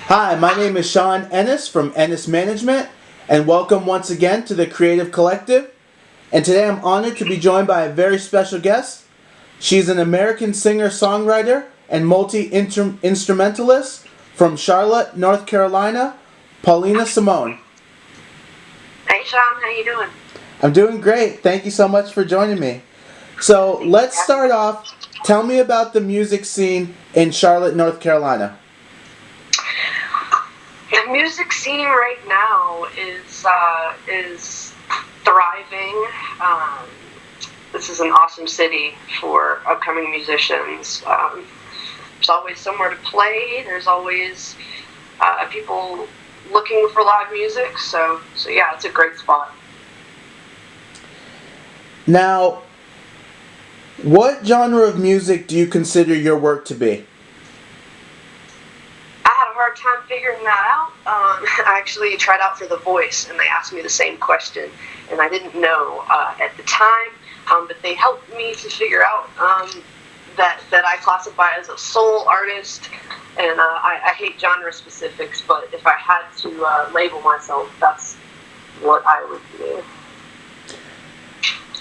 Hi, my name is Sean Ennis from Ennis Management, and welcome once again to the Creative Collective. And today I'm honored to be joined by a very special guest. She's an American singer-songwriter and multi-instrumentalist from Charlotte, North Carolina, Paulina Simone. Hey Sean, how you doing? I'm doing great. Thank you so much for joining me. So let's start off. Tell me about the music scene in Charlotte, North Carolina. The music scene right now is thriving. This is an awesome city for upcoming musicians. There's always somewhere to play. There's always people looking for live music. So yeah, it's a great spot. Now, what genre of music do you consider your work to be? I had a hard time figuring that out. I actually tried out for The Voice, and they asked me the same question, and I didn't know at the time, but they helped me to figure out that I classify as a soul artist, and I hate genre specifics, but if I had to label myself, that's what I would do.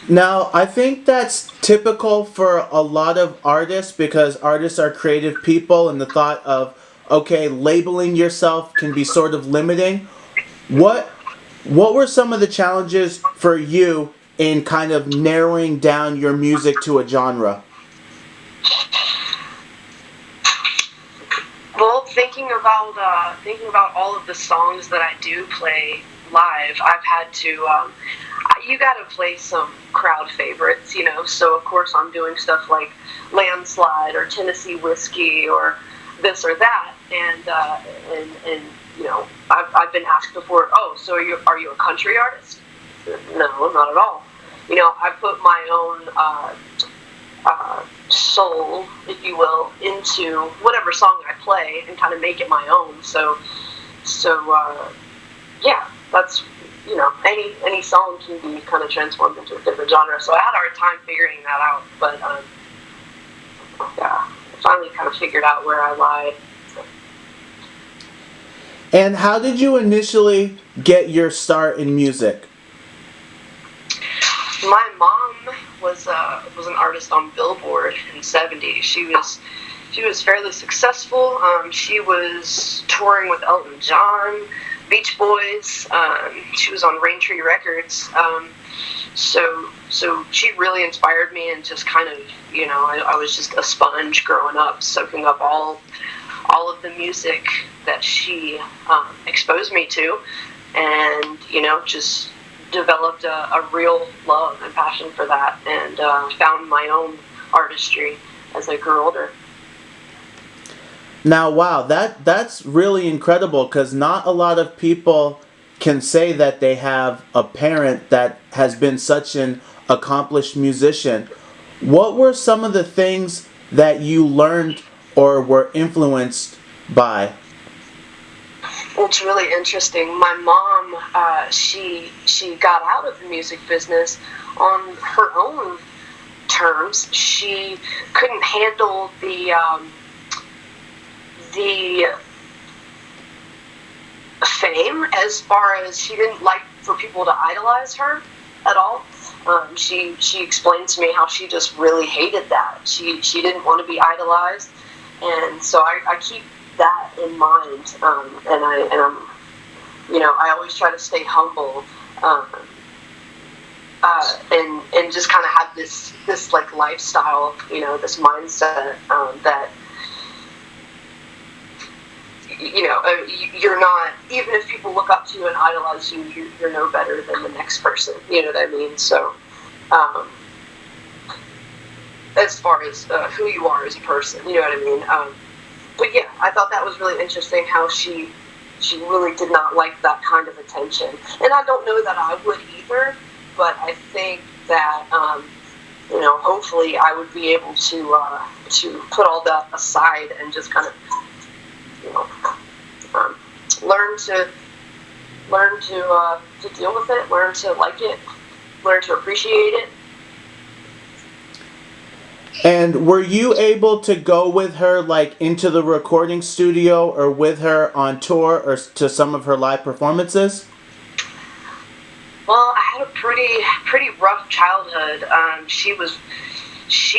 Now, I think that's typical for a lot of artists because artists are creative people, and the thought of, okay, labeling yourself can be sort of limiting. What were some of the challenges for you in kind of narrowing down your music to a genre? Well, thinking about all of the songs that I do play live, I've had to. You got to play some crowd favorites, you know. So of course I'm doing stuff like Landslide or Tennessee Whiskey or this or that, and you know, I've been asked before. Oh, so are you a country artist? No, not at all. You know, I put my own soul, if you will, into whatever song I play and kind of make it my own. So yeah, that's, you know, any song can be kind of transformed into a different genre. So I had a hard time figuring that out, but yeah, I finally kind of figured out where I lie. And how did you initially get your start in music? My mom was an artist on Billboard in the '70s. She was fairly successful. She was touring with Elton John, Beach Boys. She was on Raintree Records. So she really inspired me, and just kind of, you know, I was just a sponge growing up, soaking up all of the music that she exposed me to, and, you know, just developed a real love and passion for that, and found my own artistry as I grew older. Now, wow, that's really incredible because not a lot of people can say that they have a parent that has been such an accomplished musician. What were some of the things that you learned or were influenced by? Well, it's really interesting. My mom, she got out of the music business on her own terms. She couldn't handle the fame, as far as she didn't like for people to idolize her at all. She explained to me how she just really hated that. She didn't want to be idolized, and so I keep that in mind, and I'm, you know, I always try to stay humble, and just kind of have this like lifestyle, you know, this mindset, that, you know, you're not, even if people look up to you and idolize you, you're no better than the next person. You know what I mean? So, as far as who you are as a person, you know what I mean? But yeah, I thought that was really interesting how she really did not like that kind of attention. And I don't know that I would either, but I think that, you know, hopefully I would be able to put all that aside and just kind of, you know, learn to deal with it, learn to like it, learn to appreciate it. And were you able to go with her like into the recording studio or with her on tour or to some of her live performances? Well, I had a pretty rough childhood. She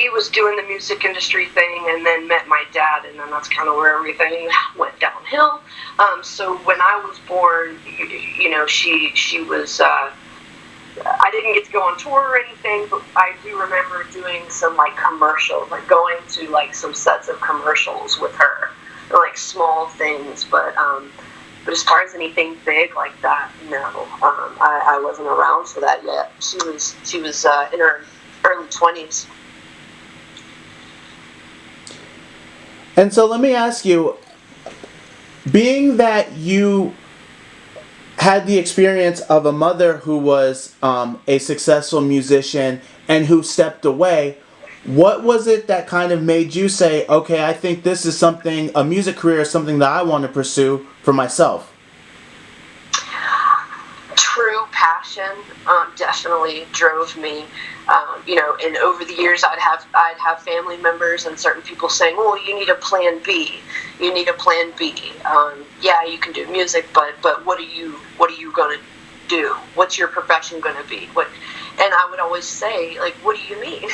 was doing the music industry thing, and then met my dad, and then that's kind of where everything went downhill. So when I was born, she was. I didn't get to go on tour or anything, but I do remember doing some like commercials, like going to like some sets of commercials with her, like small things. But as far as anything big like that, no, I wasn't around for that yet. She was in her early 20s. And so let me ask you, being that you had the experience of a mother who was a successful musician and who stepped away, what was it that kind of made you say, okay, I think this is something, a music career is something that I want to pursue for myself? True passion definitely drove me. And over the years, I'd have family members and certain people saying, "Well, you need a plan B. You need a plan B. Yeah, you can do music, but what are you gonna do? What's your profession gonna be? What?" And I would always say, like, "What do you mean?"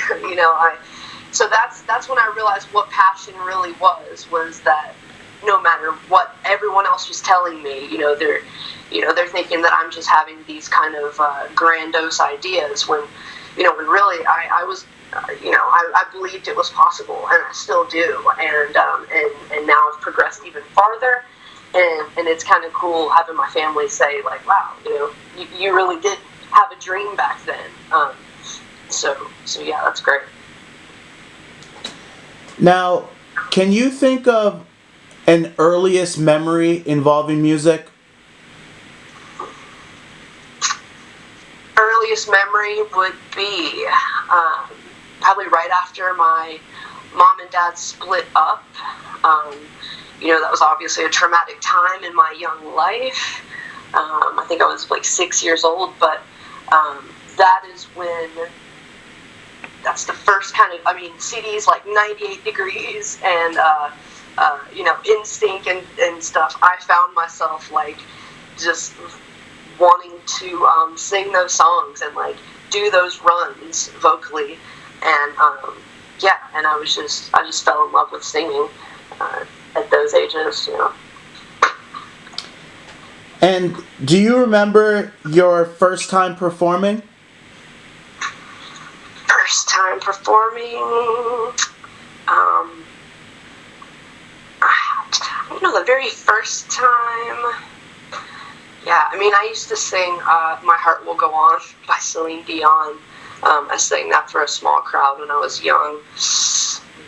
So that's when I realized what passion really was that no matter what everyone else was telling me, they're thinking that I'm just having these kind of grandiose ideas when really I was, I believed it was possible, and I still do, and now I've progressed even farther, and it's kind of cool having my family say like, wow, you really did have a dream back then. So yeah, that's great. Now, can you think of an earliest memory involving music? Earliest memory would be probably right after my mom and dad split up. That was obviously a traumatic time in my young life. I think I was like 6 years old, but that is when, that's the first kind of, CDs like 98 Degrees and, Instinct and stuff. I found myself like just wanting to sing those songs and like do those runs vocally, and and I just fell in love with singing at those ages. And do you remember your first time performing? First time performing, the very first time. Yeah, I used to sing My Heart Will Go On by Celine Dion. I sang that for a small crowd when I was young.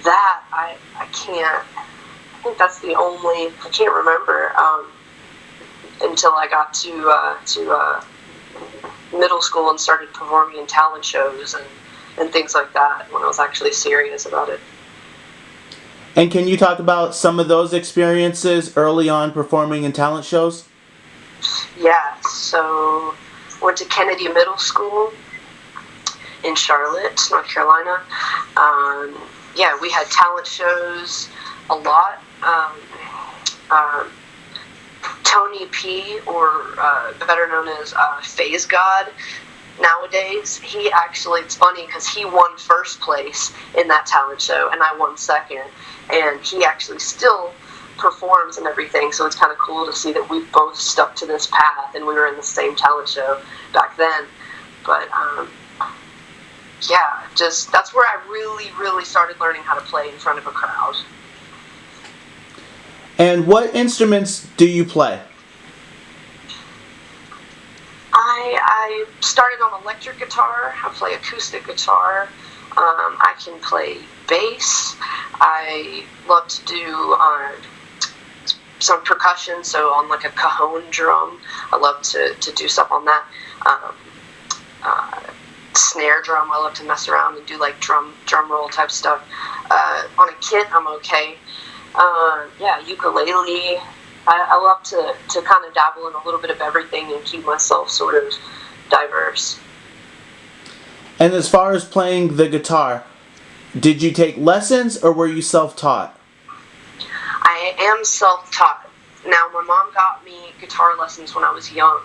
That, I can't, I think that's the only, I can't remember until I got to middle school and started performing in talent shows and things like that, when I was actually serious about it. And can you talk about some of those experiences early on performing in talent shows? Yeah, so went to Kennedy Middle School in Charlotte, North Carolina. We had talent shows a lot. Tony P, or better known as Phase God nowadays, he actually, it's funny because he won first place in that talent show and I won second, and he actually still performs and everything, so it's kind of cool to see that we both stuck to this path and we were in the same talent show back then. But that's where I really started learning how to play in front of a crowd. And what instruments do you play? I started on electric guitar. I play acoustic guitar. I can play bass. I love to do some percussion, so on like a cajon drum, I love to do stuff on that. Snare drum, I love to mess around and do like drum roll type stuff. On a kit, I'm okay. Ukulele. I love to kind of dabble in a little bit of everything and keep myself sort of diverse. And as far as playing the guitar, Did you take lessons or were you self-taught? I am self-taught. Now, my mom got me guitar lessons when I was young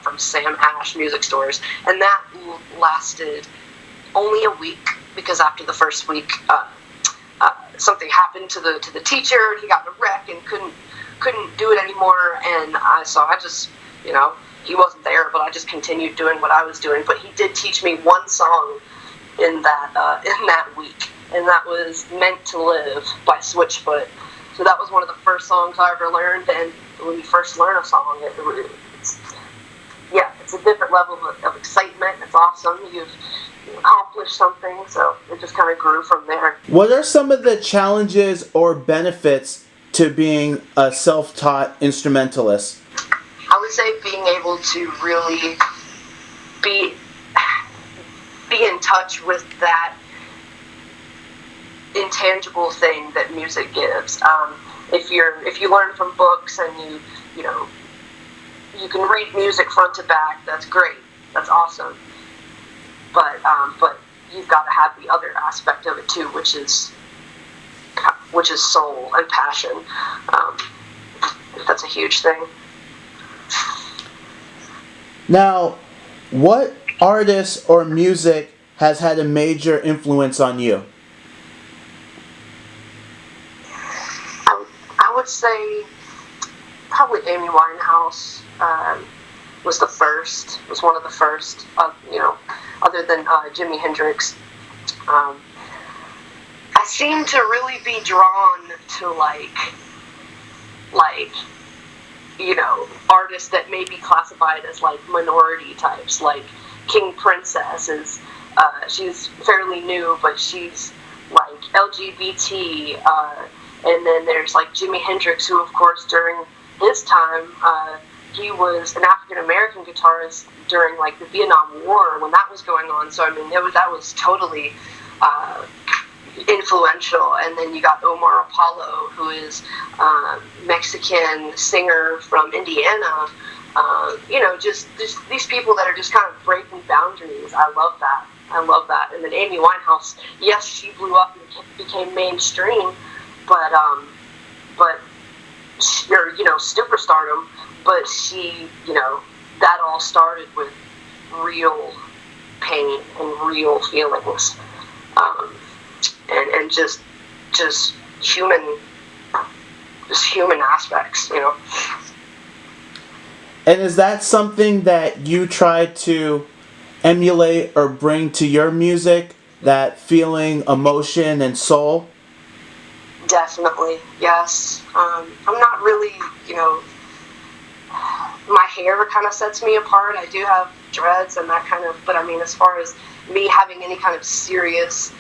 from Sam Ash music stores, and that lasted only a week because after the first week, something happened to the teacher, and he got in a wreck and couldn't do it anymore. And so I just, he wasn't there, but I just continued doing what I was doing. But he did teach me one song in that week, and that was "Meant to Live" by Switchfoot. So that was one of the first songs I ever learned, and when you first learn a song, it's a different level of excitement. It's awesome. You've accomplished something, so it just kind of grew from there. What are some of the challenges or benefits to being a self-taught instrumentalist? I would say being able to really be in touch with that intangible thing that music gives. If you learn from books and you can read music front to back, that's great. That's awesome. But you've got to have the other aspect of it too, which is soul and passion. That's a huge thing. Now, what artist or music has had a major influence on you? I would say probably Amy Winehouse was one of the first, other than Jimi Hendrix. I seem to really be drawn to artists that may be classified as minority types, like King Princess is, she's fairly new, but she's LGBT, and then there's Jimi Hendrix, who of course during his time, he was an African American guitarist during the Vietnam War when that was going on. So I mean, that was totally influential. And then you got Omar Apollo, who is Mexican singer from Indiana. Just these people that are just kind of breaking boundaries. I love that. And then Amy Winehouse, yes, she blew up and became mainstream, but superstardom. But she, that all started with real pain and real feelings, and just human aspects, And is that something that you try to emulate or bring to your music? That feeling, emotion, and soul? Definitely, yes. I'm not really, my hair kind of sets me apart. I do have dreads and that kind of, but I mean, as far as me having any kind of serious,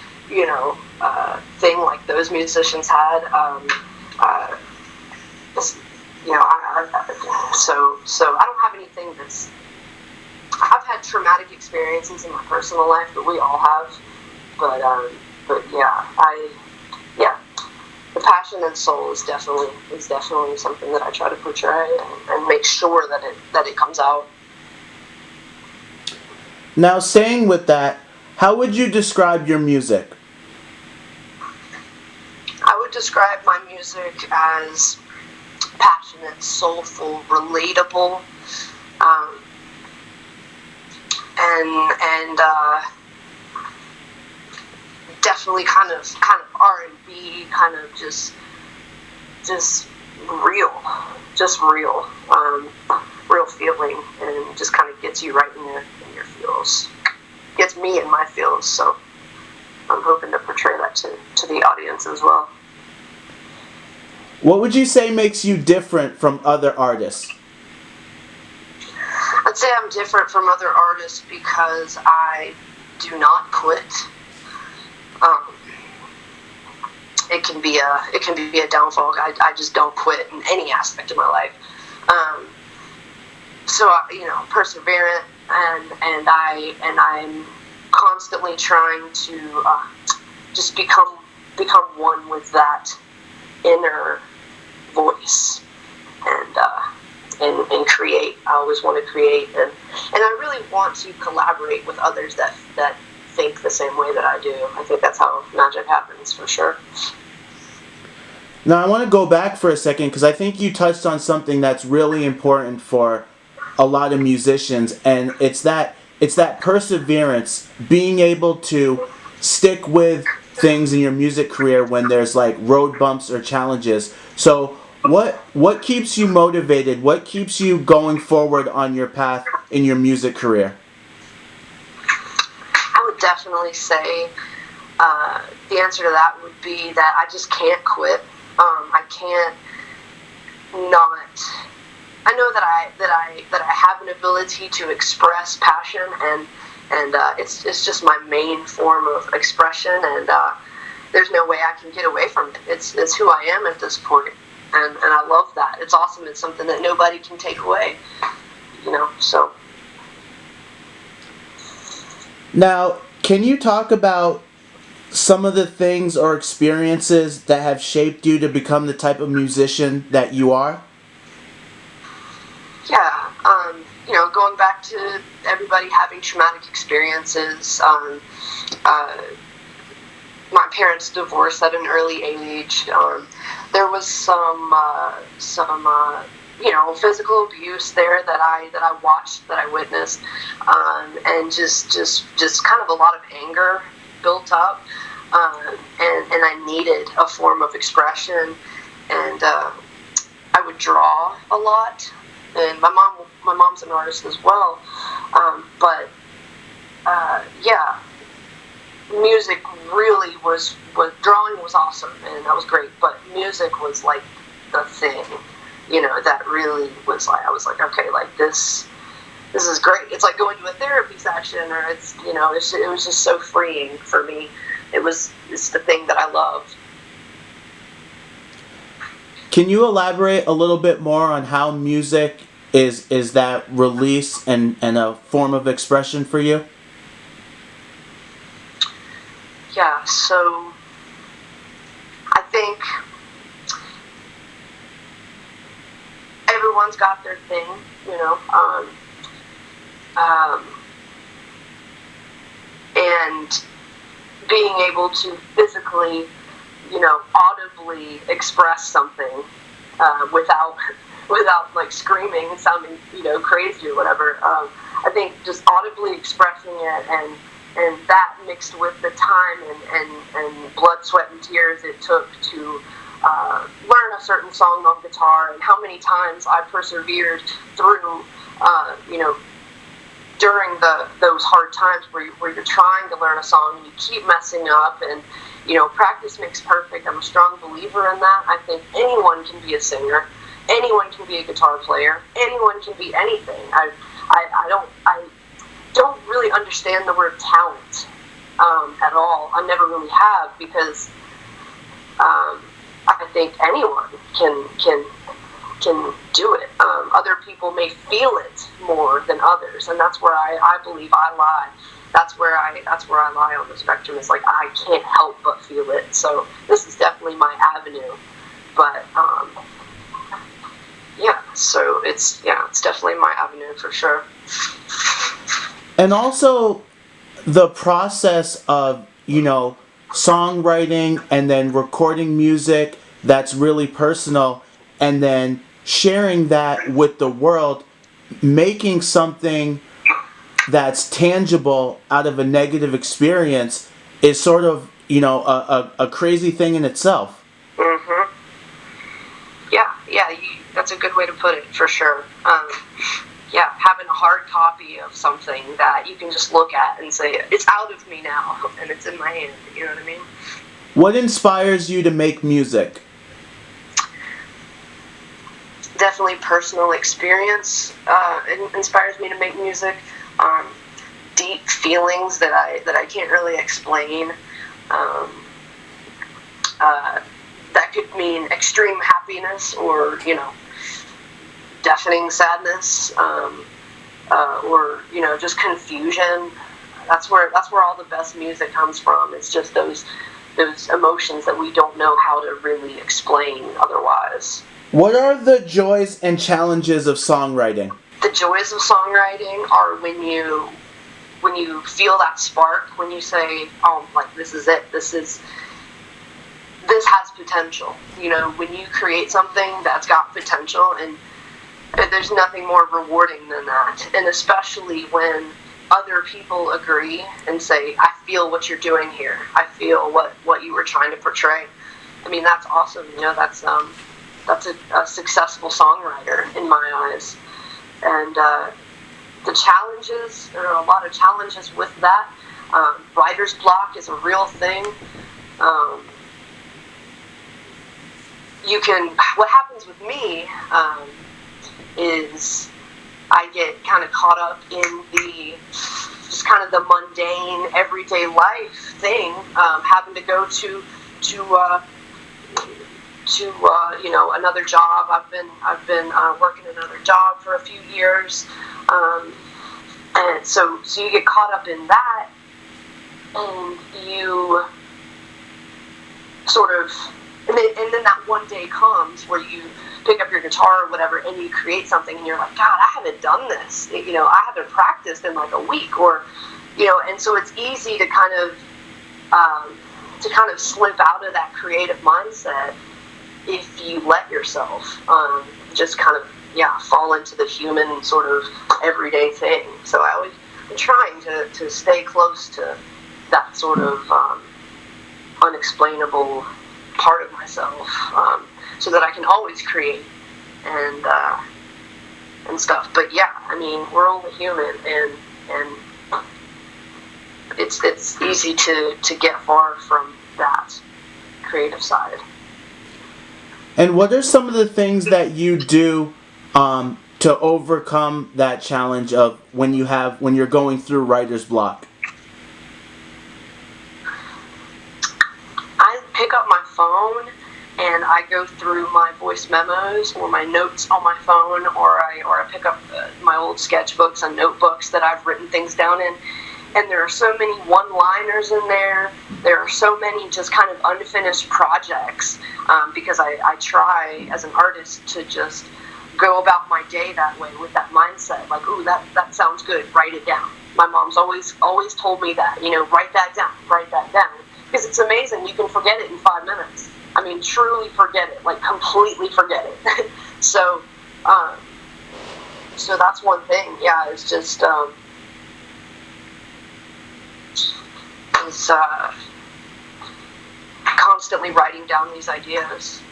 thing like those musicians had, so I don't have anything that's, I've had traumatic experiences in my personal life, but we all have, but the passion and soul is definitely something that I try to portray and make sure that it comes out. Now, staying with that, how would you describe your music? I would describe my music as passionate, soulful, relatable, and definitely kind of R&B, kind of just real feeling, and just kind of gets you right in your feels, gets me in my feels. So I'm hoping to portray that to the audience as well. What would you say makes you different from other artists? I'd say I'm different from other artists because I do not quit. It can be a downfall. I just don't quit in any aspect of my life. So perseverant, and I'm constantly trying to just become one with that inner voice, and create. I always want to create, and I really want to collaborate with others that think the same way that I do. I think that's how magic happens, for sure. Now I want to go back for a second because I think you touched on something that's really important for a lot of musicians, and it's that perseverance, being able to stick with things in your music career when there's like road bumps or challenges. So what keeps you motivated? What keeps you going forward on your path in your music career? I would definitely say the answer to that would be that I just can't quit. I can't not. I know that I have an ability to express passion, and it's just my main form of expression, and there's no way I can get away from it. It's who I am at this point, and I love that. It's awesome. It's something that nobody can take away, so. Now, can you talk about some of the things or experiences that have shaped you to become the type of musician that you are? Yeah, going back to everybody having traumatic experiences. My parents divorced at an early age. There was some physical abuse there that I watched, that I witnessed, and just kind of a lot of anger built up, and I needed a form of expression, and I would draw a lot, and my mom's an artist as well, but music really was drawing was awesome, and that was great, but music was like the thing, that really was like, I was like, okay, like this is great. It's like going to a therapy session, or it was just so freeing for me. It's the thing that I love. Can you elaborate a little bit more on how music is that release and a form of expression for you? Yeah, so I think everyone's got their thing, and being able to physically, audibly express something without like screaming and sounding, crazy or whatever. I think just audibly expressing it, and that mixed with the time and blood, sweat, and tears it took to learn a certain song on guitar, and how many times I persevered through, during those hard times where you're trying to learn a song and you keep messing up, and practice makes perfect. I'm a strong believer in that. I think anyone can be a singer, anyone can be a guitar player, anyone can be anything. I don't really understand the word talent at all. I never really have, because I think anyone can do it. Other people may feel it more than others, and that's where I believe I lie. That's where I lie on the spectrum. It's like I can't help but feel it. So this is definitely my avenue. But so it's definitely my avenue for sure. And also the process of, songwriting and then recording music that's really personal, and then sharing that with the world, making something that's tangible out of a negative experience is sort of, a crazy thing in itself. Mm-hmm. Yeah, that's a good way to put it, for sure. Having a hard copy of something that you can just look at and say, it's out of me now, and it's in my hand, you know what I mean? What inspires you to make music? Definitely personal experience inspires me to make music. Deep feelings that I can't really explain. That could mean extreme happiness, or deafening sadness, or just confusion. That's where all the best music comes from. It's just those emotions that we don't know how to really explain otherwise. What are the joys and challenges of songwriting? The joys of songwriting are when you when you feel that spark, when you say, oh, like, this is it, this has potential. You know, when you create something that's got potential, and there's nothing more rewarding than that. And especially when other people agree and say, I feel what you're doing here. I feel what you were trying to portray. I mean, that's awesome. You know, that's a successful songwriter in my eyes. And the challenges, there are a lot of challenges with that. Writer's block is a real thing. What happens with me is I get kind of caught up in just kind of the mundane, everyday life thing, having to go to you know, another job. I've been working another job for a few years, and so you get caught up in that, and you sort of, and then that one day comes where you pick up your guitar or whatever, and you create something, and you're like, God, I haven't done this. You know, I haven't practiced in like a week, or, you know, and so it's easy to kind of slip out of that creative mindset if you let yourself just kind of fall into the human sort of everyday thing. So I'm trying to stay close to that sort of unexplainable part of myself, so that I can always create and stuff. But yeah, I mean, we're only human, and it's easy to get far from that creative side. And what are some of the things that you do to overcome that challenge of when you're going through writer's block? I pick up my phone and I go through my voice memos or my notes on my phone, or I pick up my old sketchbooks and notebooks that I've written things down in. And there are so many one-liners in there. There are so many just kind of unfinished projects, because I try as an artist to just go about my day that way, with that mindset, like, ooh, that sounds good, write it down. My mom's always told me that, you know, write that down, because it's amazing, you can forget it in 5 minutes. I mean, truly forget it, like completely forget it. So that's one thing, it's just, constantly writing down these ideas,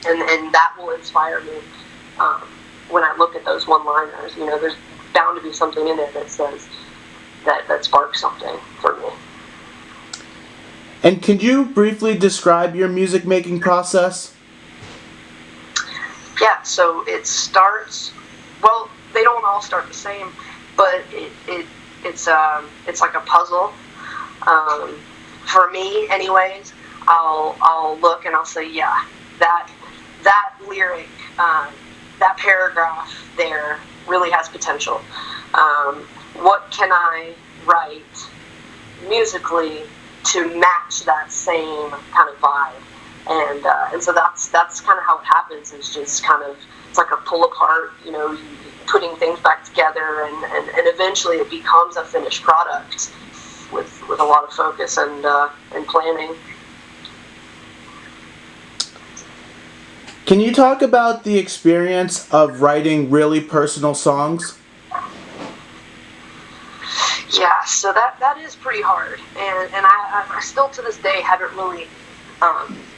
and that will inspire me when I look at those one-liners. You know, there's bound to be something in there that says that sparks something for me. And can you briefly describe your music making process? Yeah, so it starts, well, they don't all start the same, but it's like a puzzle. For me, anyways, I'll look and I'll say, yeah, that lyric, that paragraph there really has potential. What can I write musically to match that same kind of vibe? And so that's kind of how it happens. It's just kind of, it's like a pull apart, you know, putting things back together, and eventually it becomes a finished product with a lot of focus and planning. Can you talk about the experience of writing really personal songs? Yeah, so that is pretty hard, and I still to this day haven't really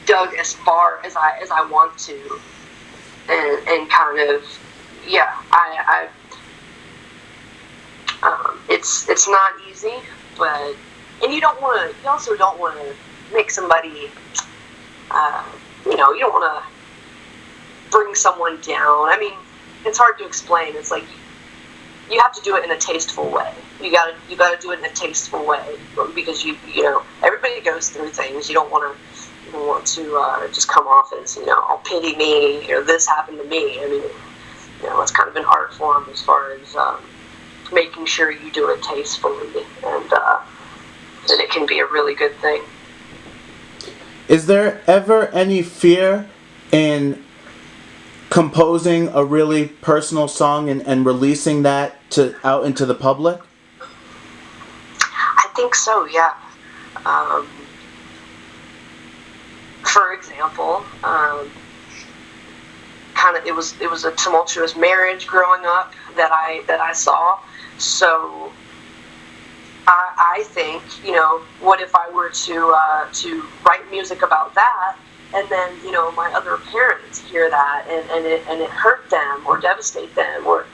dug as far as I want to, and kind of, it's not easy, but, and you also don't want to make somebody, you don't want to bring someone down. I mean, it's hard to explain. It's like, you have to do it in a tasteful way. You gotta do it in a tasteful way, because you know, everybody goes through things. You don't want to just come off as, oh, pity me, this happened to me. I mean, it's kind of an art form as far as making sure you do it tastefully, and it can be a really good thing. Is there ever any fear in composing a really personal song and releasing that out into the public? think so, yeah. For example, it was a tumultuous marriage growing up that I saw. So I think, what if I were to write music about that, and then my other parents hear that and it hurt them or devastate them, or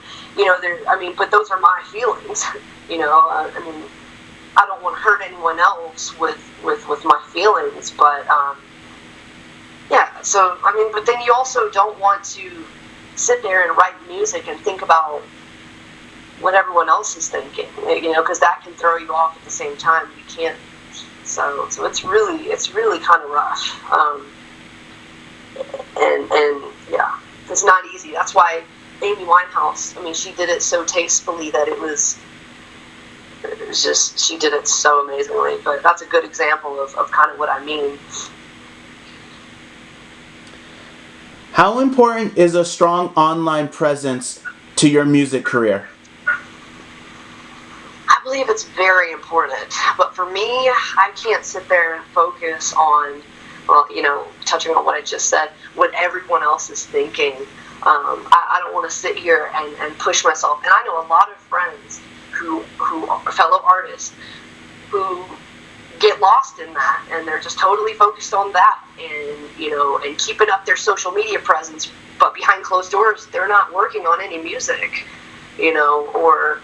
but those are my feelings. I don't want to hurt anyone else with my feelings, but yeah. So but then you also don't want to sit there and write music and think about what everyone else is thinking, because that can throw you off at the same time. You can't. So it's really kind of rough. And yeah, it's not easy. That's why Amy Winehouse, she did it so tastefully that it was just, she did it so amazingly. But that's a good example of kind of what I mean. How important is a strong online presence to your music career? I believe it's very important. But for me, I can't sit there and focus on, touching on what I just said, what everyone else is thinking. I don't want to sit here and push myself. And I know a lot of friends who are fellow artists who get lost in that, and they're just totally focused on that, and keeping up their social media presence, but behind closed doors they're not working on any music, or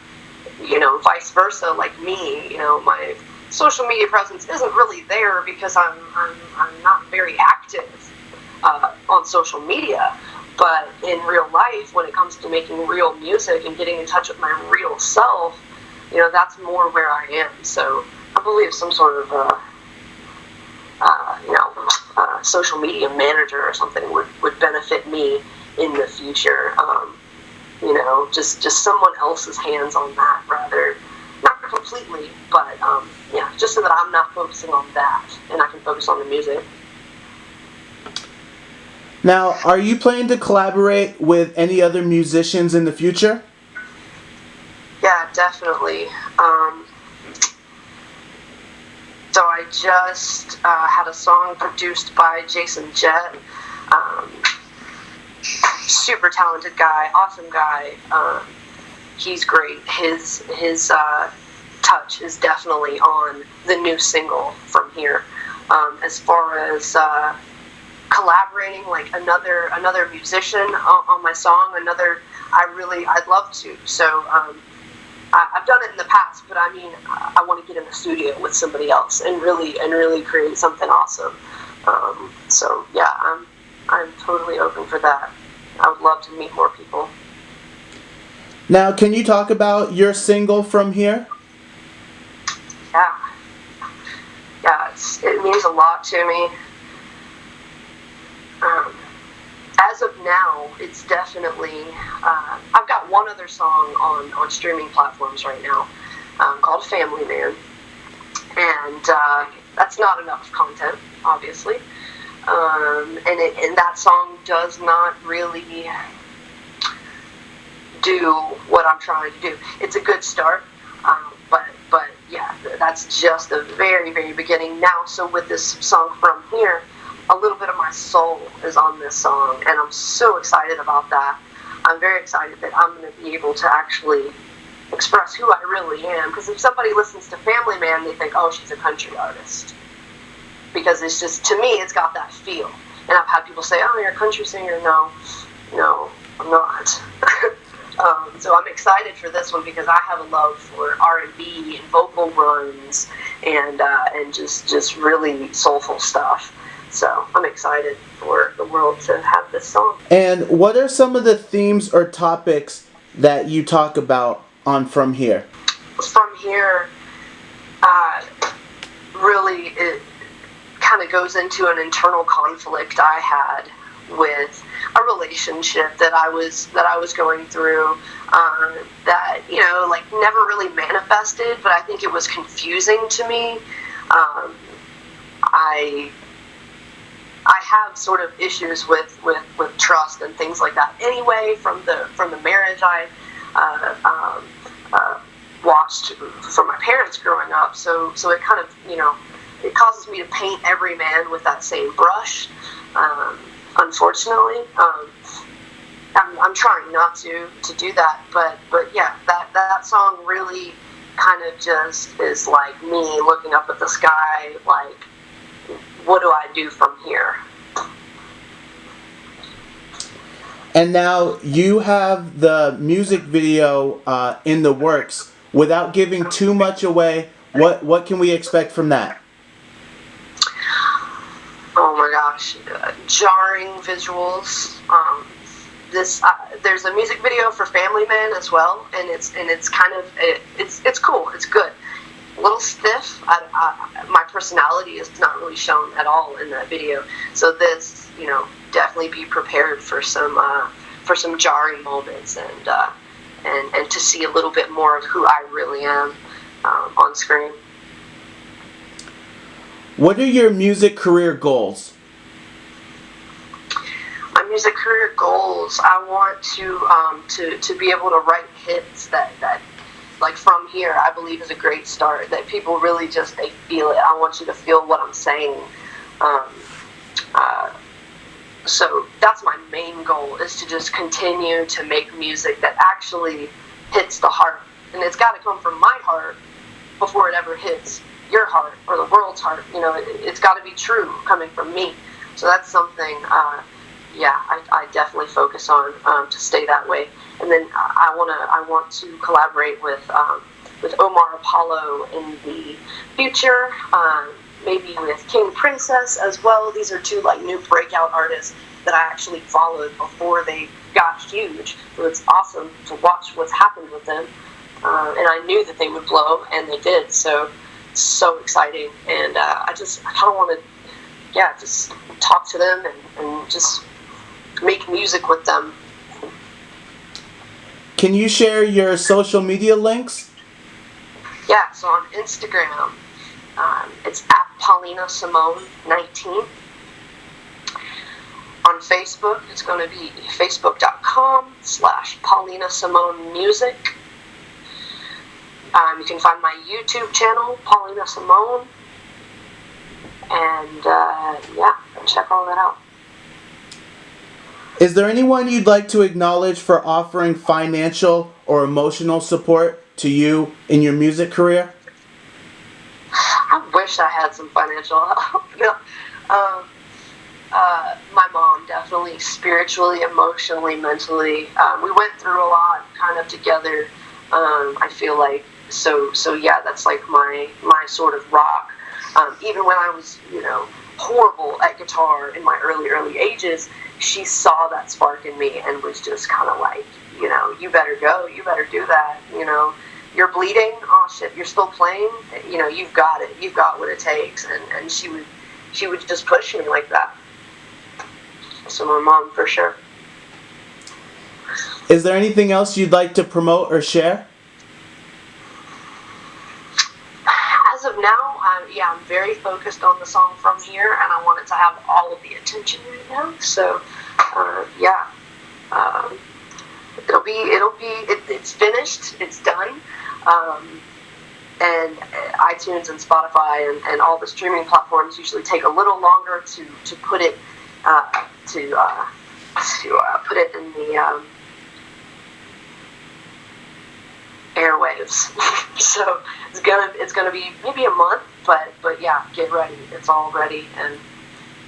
vice versa. Like me, my social media presence isn't really there because I'm not very active on social media. But in real life, when it comes to making real music and getting in touch with my real self, that's more where I am. So I believe some sort of social media manager or something would benefit me in the future. Just someone else's hands on that, rather, not completely, but just so that I'm not focusing on that and I can focus on the music. Now, are you planning to collaborate with any other musicians in the future? Yeah, definitely. So I just had a song produced by Jason Jett. Super talented guy, awesome guy. He's great. His touch is definitely on the new single from here. As far as collaborating, like another musician on my song, I'd love to. So I've done it in the past, but I want to get in the studio with somebody else and really create something awesome. So yeah, I'm totally open for that. I would love to meet more people. Now, can you talk about your single from here? Yeah, it means a lot to me. As of now, it's definitely, I've got one other song on streaming platforms right now called Family Man, and that's not enough content, obviously, and that song does not really do what I'm trying to do. It's a good start, but yeah, that's just the very, very beginning now. So with this song from here, a little bit of my soul is on this song, and I'm so excited about that. I'm very excited that I'm going to be able to actually express who I really am, because if somebody listens to Family Man, they think, oh, she's a country artist, because it's just, to me, it's got that feel. And I've had people say, oh, you're a country singer. No, I'm not. So I'm excited for this one because I have a love for R&B and vocal runs and just really soulful stuff. So I'm excited for the world to have this song. And what are some of the themes or topics that you talk about on From Here? From Here, really it kind of goes into an internal conflict I had with a relationship that I was going through, that never really manifested, but I think it was confusing to me. I have sort of issues with trust and things like that anyway from the marriage I watched from my parents growing up. So it kind of, it causes me to paint every man with that same brush. Unfortunately, I'm trying not to do that, but yeah, that song really kind of just is like me looking up at the sky, like, what do I do from here? And now you have the music video in the works. Without giving too much away, what can we expect from that? Oh my gosh, jarring visuals. There's a music video for Family Man as well, and it's kind of it's cool. It's good. A little stiff. My personality is not really shown at all in that video. So this, definitely be prepared for some jarring moments and to see a little bit more of who I really am on screen. What are your music career goals? My music career goals, I want to be able to write hits that like From Here, I believe is a great start, that people really just, they feel it. I want you to feel what I'm saying. So that's my main goal, is to just continue to make music that actually hits the heart. And it's got to come from my heart before it ever hits your heart or the world's heart. It's got to be true coming from me. So that's something, I definitely focus on to stay that way. And then I want to collaborate with Omar Apollo in the future, maybe with King Princess as well. These are two new breakout artists that I actually followed before they got huge. So it's awesome to watch what's happened with them. And I knew that they would blow, and they did. So exciting. And I kind of want to, just talk to them and just make music with them. Can you share your social media links? Yeah, so on Instagram, it's at Paulina Simone 19. On Facebook, it's going to be facebook.com/Paulina Simone Music. You can find my YouTube channel, Paulina Simone, and check all that out. Is there anyone you'd like to acknowledge for offering financial or emotional support to you in your music career? I wish I had some financial help. My mom, definitely, spiritually, emotionally, mentally. We went through a lot kind of together. I feel like, so yeah, that's like my sort of rock. Even when I was, horrible at guitar in my early ages, she saw that spark in me and was just kind of like, you better go, you better do that, you're bleeding, oh shit, you're still playing, you've got it, you've got what it takes, and she would just push me like that. So my mom, for sure. Is there anything else you'd like to promote or share? As of now, I'm very focused on the song From Here, and I want it to have all of the attention right now. So, it's finished, it's done, and iTunes and Spotify and all the streaming platforms usually take a little longer to put it put it in the airwaves. So it's gonna be maybe a month, but yeah, get ready. It's all ready, and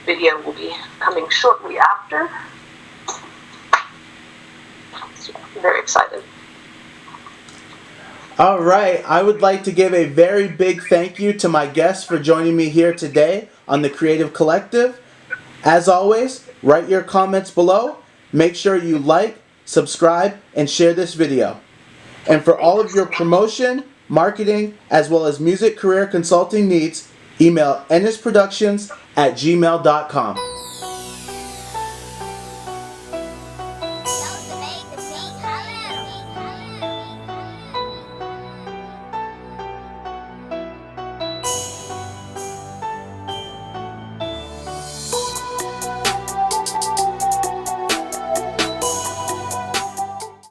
video will be coming shortly after. So I'm very excited. All right, I would like to give a very big thank you to my guests for joining me here today on the Creative Collective. As always, write your comments below. Make sure you like, subscribe, and share this video. And for all of your promotion, marketing, as well as music career consulting needs, email ennisproductions@gmail.com.